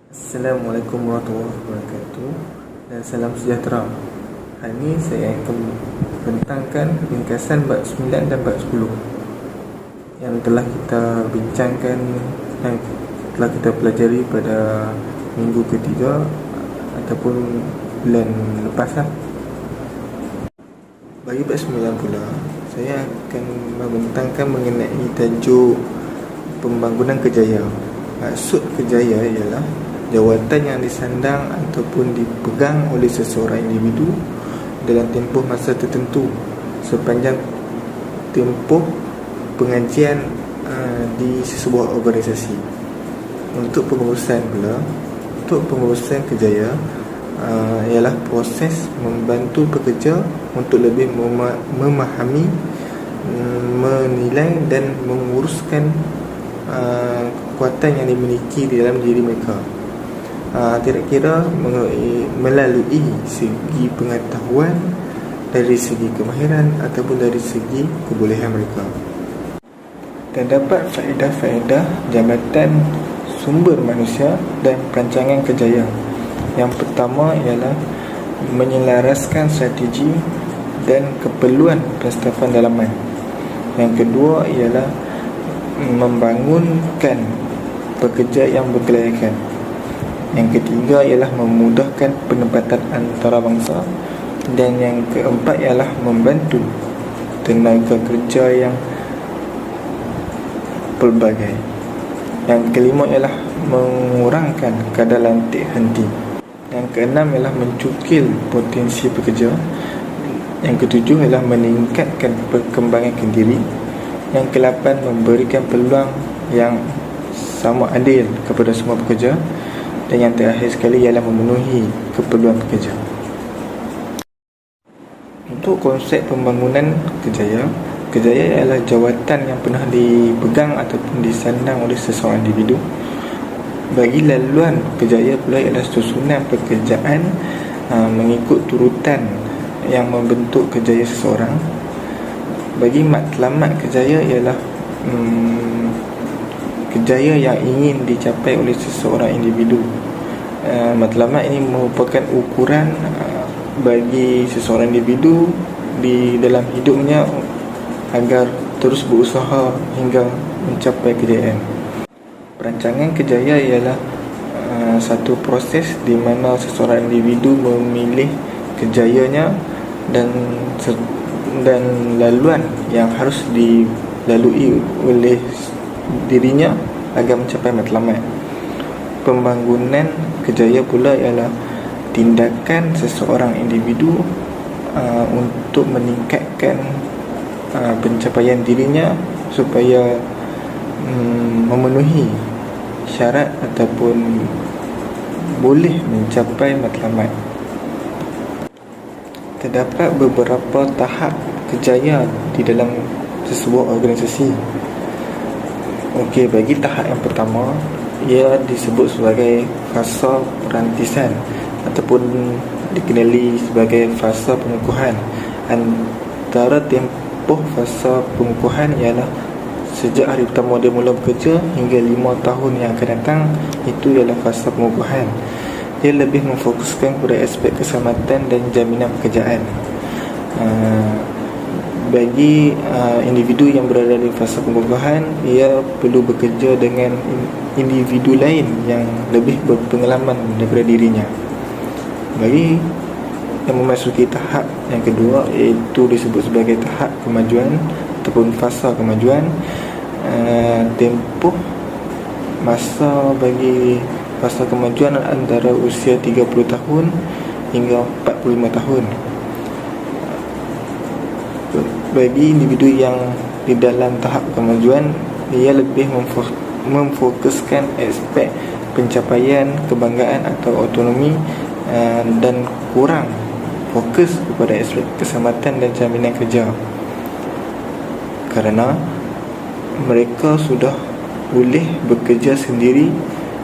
Assalamualaikum warahmatullahi wabarakatuh dan salam sejahtera. Hari ini saya akan membentangkan ringkasan bab 9 dan bab 10 yang telah kita bincangkan dan telah kita pelajari pada minggu ketiga ataupun bulan lepas lah. Bagi bab 9 pula, saya akan membentangkan mengenai tajuk pembangunan kejaya. Maksud kejaya ialah jawatan yang disandang ataupun dipegang oleh seseorang individu dalam tempoh masa tertentu sepanjang tempoh pengajian di sebuah organisasi. Untuk pengurusan kejaya ialah proses membantu pekerja untuk lebih memahami, menilai dan menguruskan kekuatan yang dimiliki di dalam diri mereka, kira-kira melalui segi pengetahuan, dari segi kemahiran ataupun dari segi kebolehan mereka. Terdapat faedah-faedah jabatan sumber manusia dan perancangan kejaya. Yang pertama ialah menyelaraskan strategi dan keperluan penstafan dalaman. Yang kedua ialah membangunkan pekerja yang berkelayakan. Yang ketiga ialah memudahkan penempatan antarabangsa. Dan yang keempat ialah membantu tenaga kerja yang pelbagai. Yang kelima ialah mengurangkan kadar lantik henti. Yang keenam ialah mencukil potensi pekerja. Yang ketujuh ialah meningkatkan perkembangan diri. Yang ke-8 memberikan peluang yang sama adil kepada semua pekerja. Dan yang terakhir sekali ialah memenuhi keperluan pekerja. Untuk konsep pembangunan kejaya ialah jawatan yang pernah dipegang ataupun disandang oleh seseorang individu. Bagi laluan kejaya pula ialah susunan pekerjaan mengikut turutan yang membentuk kejaya seseorang. Bagi matlamat kejaya ialah kejaya yang ingin dicapai oleh seseorang individu. Matlamat ini merupakan ukuran bagi seseorang individu di dalam hidupnya agar terus berusaha hingga mencapai kejayaan. Perancangan kejaya ialah satu proses di mana seseorang individu memilih kejayanya dan laluan yang harus dilalui oleh dirinya agar mencapai matlamat. Pembangunan kejaya pula ialah tindakan seseorang individu untuk meningkatkan pencapaian dirinya supaya memenuhi syarat ataupun boleh mencapai matlamat. Terdapat beberapa tahap kejaya di dalam sesebuah organisasi. Okey, bagi tahap yang pertama, ia disebut sebagai fasa perantisan ataupun dikenali sebagai fasa pengukuhan. Antara tempoh fasa pengukuhan ialah sejak hari pertama dia mula bekerja hingga 5 tahun yang akan datang. Itu ialah fasa pengukuhan. Dia lebih memfokuskan kepada aspek keselamatan dan jaminan pekerjaan. Bagi individu yang berada di fasa pengukuhan, ia perlu bekerja dengan individu lain yang lebih berpengalaman daripada dirinya. Bagi yang memasuki tahap yang kedua, iaitu disebut sebagai tahap kemajuan ataupun fasa kemajuan, tempoh masa bagi fasa kemajuan antara usia 30 tahun hingga 45 tahun. Bagi individu yang di dalam tahap kemajuan, ia lebih memfokuskan aspek pencapaian kebanggaan atau autonomi dan kurang fokus kepada aspek keselamatan dan jaminan kerja, kerana mereka sudah boleh bekerja sendiri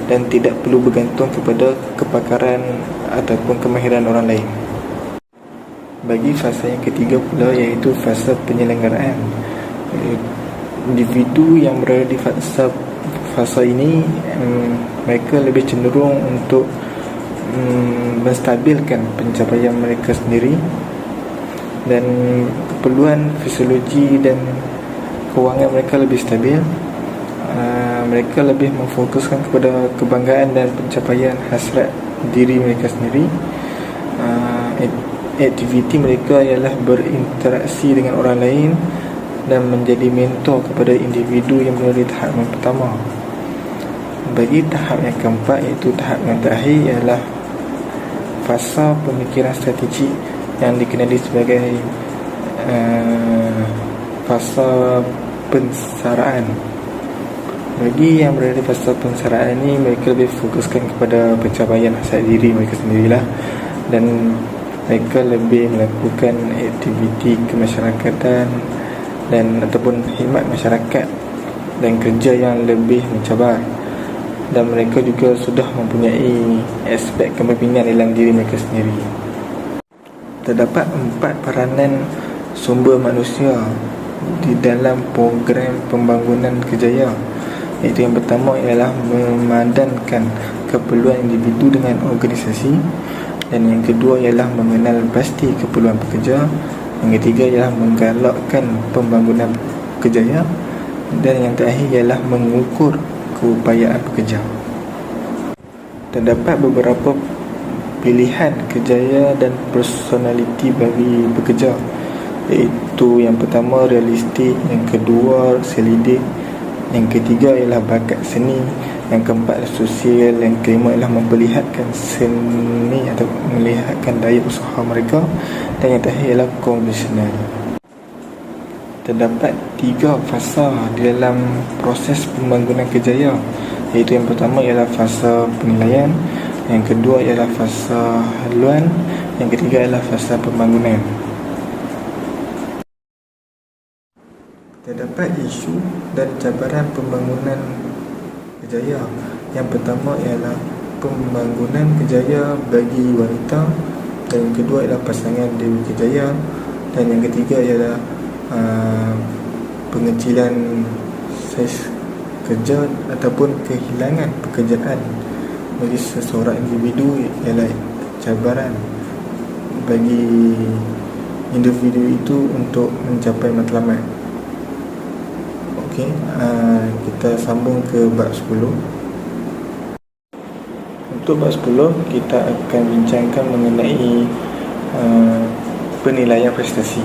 dan tidak perlu bergantung kepada kepakaran ataupun kemahiran orang lain. Bagi fasa yang ketiga pula, iaitu fasa penyelenggaraan. Individu yang berada di fasa ini mereka lebih cenderung untuk menstabilkan pencapaian mereka sendiri, dan keperluan fisiologi dan kewangan mereka lebih stabil. Mereka lebih memfokuskan kepada kebanggaan dan pencapaian hasrat diri mereka sendiri. Aktiviti mereka ialah berinteraksi dengan orang lain dan menjadi mentor kepada individu yang melalui tahap yang pertama. Bagi tahap yang keempat, iaitu tahap yang terakhir, ialah fasa pemikiran strategik yang dikenali sebagai fasa pensaraan. Bagi yang berada di fasa pensaraan ini, mereka lebih fokuskan kepada pencapaian hasrat diri mereka sendirilah, dan mereka lebih melakukan aktiviti kemasyarakatan dan ataupun khidmat masyarakat dan kerja yang lebih mencabar. Dan mereka juga sudah mempunyai aspek kepemimpinan dalam diri mereka sendiri. Terdapat 4 peranan sumber manusia di dalam program pembangunan kejayaan, iaitu yang pertama ialah memadankan keperluan individu dengan organisasi, dan yang kedua ialah mengenal pasti keperluan pekerja, yang ketiga ialah menggalakkan pembangunan kejayaan, dan yang terakhir ialah mengukur keupayaan pekerja. Terdapat beberapa pilihan kerjaya dan personaliti bagi pekerja, iaitu yang pertama realistik, yang kedua selidik, yang ketiga ialah bakat seni, yang keempat sosial, yang kelima ialah memperlihatkan seni atau melihatkan daya usaha mereka, dan yang terakhir ialah konvensional. Terdapat 3 fasa di dalam proses pembangunan kejayaan, iaitu yang pertama ialah fasa penilaian, yang kedua ialah fasa haluan, yang ketiga ialah fasa pembangunan. Terdapat isu dan cabaran pembangunan kejayaan. Yang pertama ialah pembangunan kejayaan bagi wanita, dan yang kedua ialah pasangan dewi kejayaan, dan yang ketiga ialah pengecilan saiz kerja ataupun kehilangan pekerjaan bagi seseorang individu ialah cabaran bagi individu itu untuk mencapai matlamat. Okey, kita sambung ke bab 10. Untuk bab 10, kita akan bincangkan mengenai penilaian prestasi.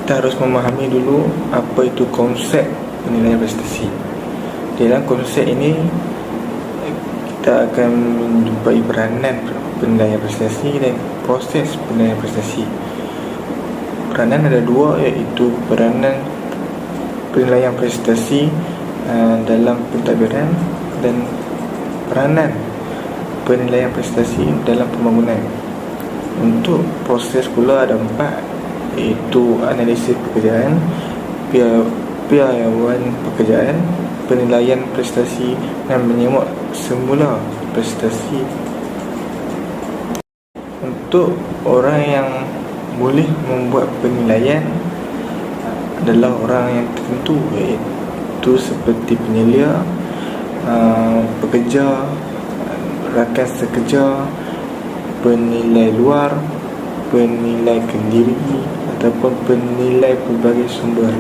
Kita harus memahami dulu apa itu konsep penilaian prestasi. Dalam konsep ini, kita akan menjumpai peranan penilaian prestasi dan proses penilaian prestasi. Peranan ada 2, iaitu peranan penilaian prestasi dalam pentadbiran dan peranan penilaian prestasi dalam pembangunan. Untuk proses pula ada 4, iaitu analisis pekerjaan, piawaian pekerjaan, penilaian prestasi, dan menyemak semula prestasi. Untuk orang yang boleh membuat penilaian adalah orang yang tertentu, iaitu seperti penyelia, pekerja, rakan sekerja, penilai luar, penilai kendiri, ataupun penilai pelbagai sumber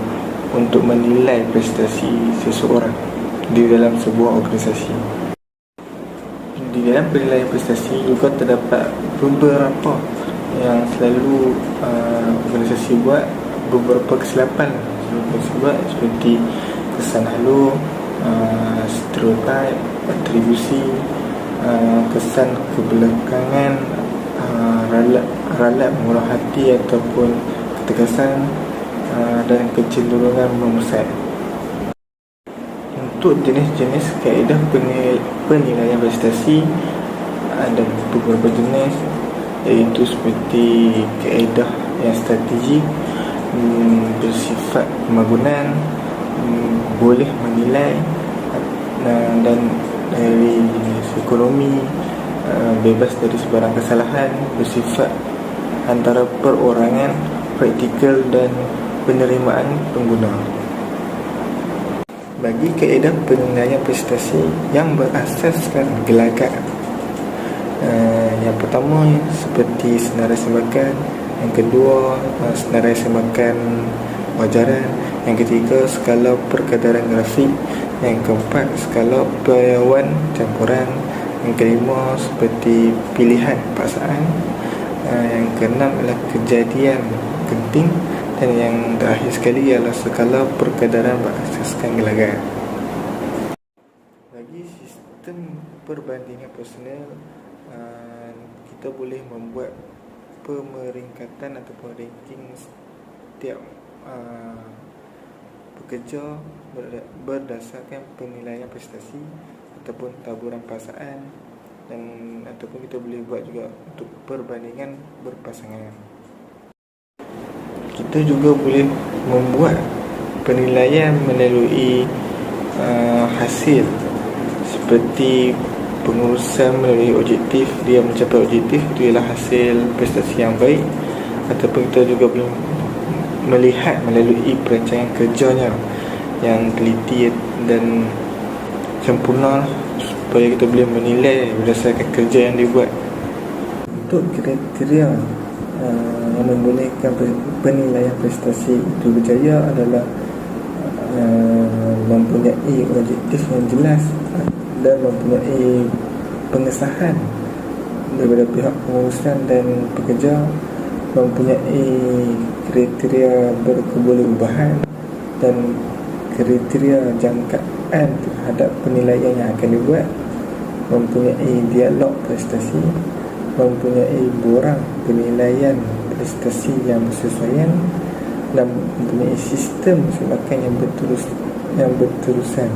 untuk menilai prestasi seseorang di dalam sebuah organisasi. Di dalam penilaian prestasi juga terdapat beberapa yang selalu organisasi buat, beberapa kesilapan seperti kesan halu, stereotip, atribusi, kesan kebelakangan, ralat murah hati ataupun ketegasan, dan kecenderungan memusat. Untuk jenis-jenis kaedah penilaian prestasi ada beberapa jenis, iaitu seperti kaedah yang strategik, bersifat pembangunan, boleh menilai, dan dari jenis ekonomi, bebas dari sebarang kesalahan, bersifat antara perorangan, praktikal, dan penerimaan pengguna. bagi kaedah penilaian prestasi yang berasaskan gelagat. Yang pertama seperti senarai sebakan, yang kedua senarai sebakan wajaran, yang ketiga skala perkadaran grafik, yang keempat skala perayawan campuran, yang kelima seperti pilihan paksaan, yang keenam adalah kejadian penting, dan yang terakhir sekali ialah skala perkadaran berasaskan gelagat. Bagi sistem perbandingan personal, kita boleh membuat pemeringkatan ataupun ranking setiap pekerja berdasarkan penilaian prestasi ataupun taburan paksaan, dan ataupun kita boleh buat juga untuk perbandingan berpasangan. Kita juga boleh membuat penilaian melalui hasil, seperti pengurusan melalui objektif. Dia mencapai objektif, itu ialah hasil prestasi yang baik. Ataupun kita juga boleh melihat melalui perancangan kerjanya yang teliti dan sempurna, supaya kita boleh menilai berdasarkan kerja yang dibuat. Untuk kriteria yang membolehkan penilaian prestasi itu berjaya adalah mempunyai objektif yang jelas dan mempunyai pengesahan daripada pihak pengurusan dan pekerja, mempunyai kriteria berkebolehbebahan dan kriteria jangkaan terhadap penilaian yang akan dibuat, mempunyai dialog prestasi, mempunyai borang penilaian prestasi yang bersesuaian, dan mempunyai sistem sebakan yang berterusan.